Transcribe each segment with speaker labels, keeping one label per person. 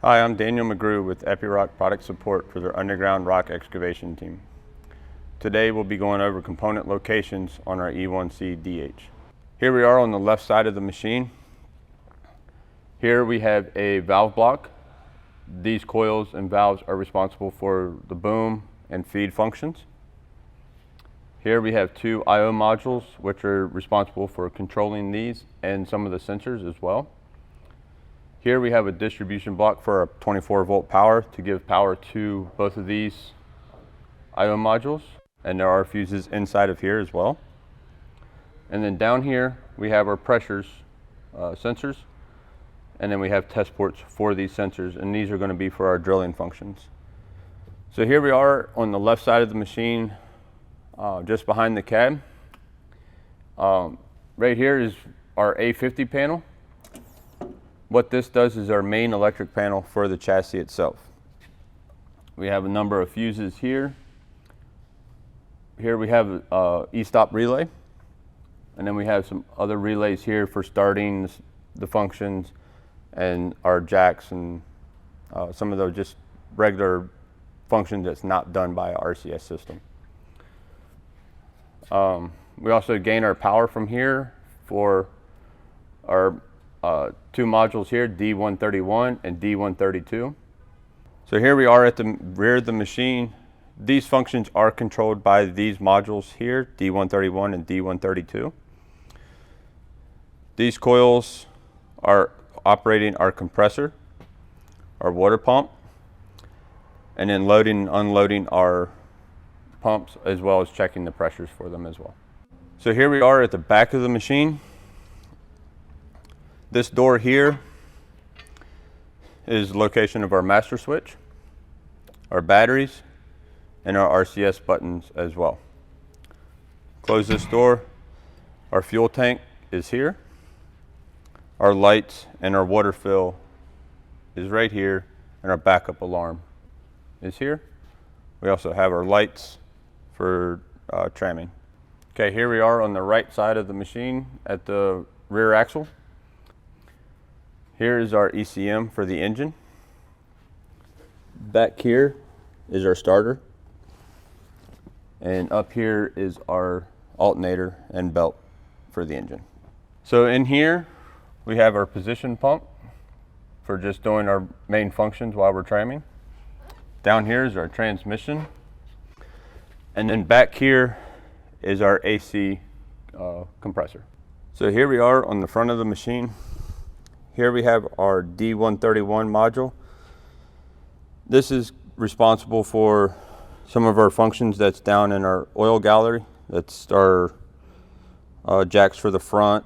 Speaker 1: Hi, I'm Daniel McGrew with Epiroc product support for their underground rock excavation team. Today we'll be going over component locations on our E1C DH. Here we are on the left side of the machine. Here we have a valve block. These coils and valves are responsible for the boom and feed functions. Here we have two I/O modules which are responsible for controlling these and some of the sensors as well. Here we have a distribution block for our 24-volt power to give power to both of these I/O modules, and there are fuses inside of here as well. And then down here we have our pressures sensors, and then we have test ports for these sensors, and these are going to be for our drilling functions. So here we are on the left side of the machine, just behind the cab. Right here is our A50 panel. What this does is our main electric panel for the chassis itself. We have a number of fuses here. Here we have a e-stop relay, and then we have some other relays here for starting the functions and our jacks and some of those just regular functions that's not done by our RCS system. We also gain our power from here for our two modules here, D131 and D132. So here we are at the rear of the machine. These functions are controlled by these modules here, D131 and D132. These coils are operating our compressor, our water pump, and then loading and unloading our pumps, as well as checking the pressures for them as well. So here we are at the back of the machine. This door here is the location of our master switch, our batteries, and our RCS buttons as well. Close this door. Our fuel tank is here. Our lights and our water fill is right here, and our backup alarm is here. We also have our lights for tramming. Okay, here we are on the right side of the machine at the rear axle. Here is our ECM for the engine. Back here is our starter. And up here is our alternator and belt for the engine. So in here, we have our position pump for just doing our main functions while we're tramming. Down here is our transmission. And then back here is our AC compressor. So here we are on the front of the machine. Here we have our D131 module. This is responsible for some of our functions that's down in our oil gallery. That's our jacks for the front,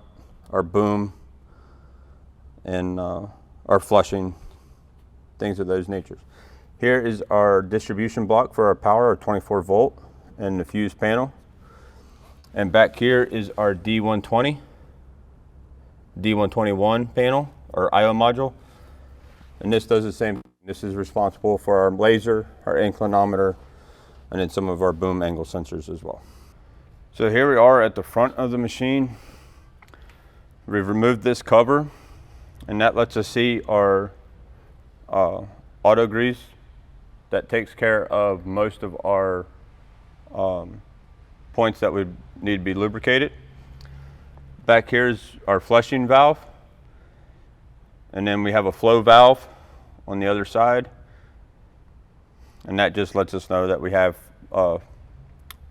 Speaker 1: our boom, and our flushing, things of those natures. Here is our distribution block for our power, our 24 volt, and the fuse panel. And back here is our D120, D121 panel, or I/O module, and this does the same. This is responsible for our laser, our inclinometer, and then some of our boom angle sensors as well. So here we are at the front of the machine. We've removed this cover, and that lets us see our auto grease that takes care of most of our points that would need to be lubricated. Back here is our flushing valve, and then we have a flow valve on the other side, and that just lets us know that we have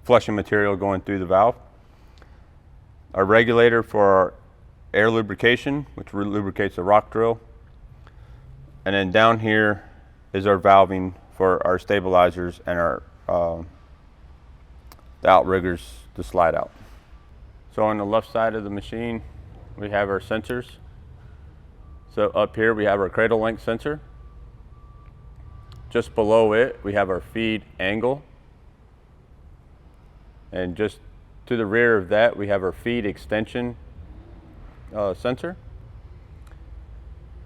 Speaker 1: flushing material going through the valve. Our regulator for our air lubrication, which lubricates the rock drill, and then down here is our valving for our stabilizers and our the outriggers to slide out. So on the left side of the machine, we have our sensors. So up here we have our cradle length sensor. Just below it, we have our feed angle. And just to the rear of that, we have our feed extension sensor.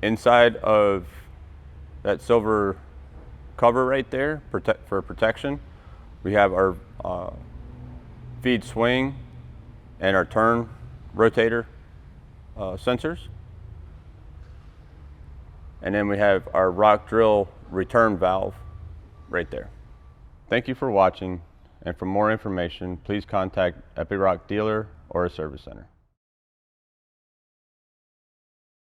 Speaker 1: Inside of that silver cover right there for protection, we have our feed swing and our turn rotator sensors. And then we have our rock drill return valve right there. Thank you for watching, and for more information, please contact Epiroc dealer or a service center.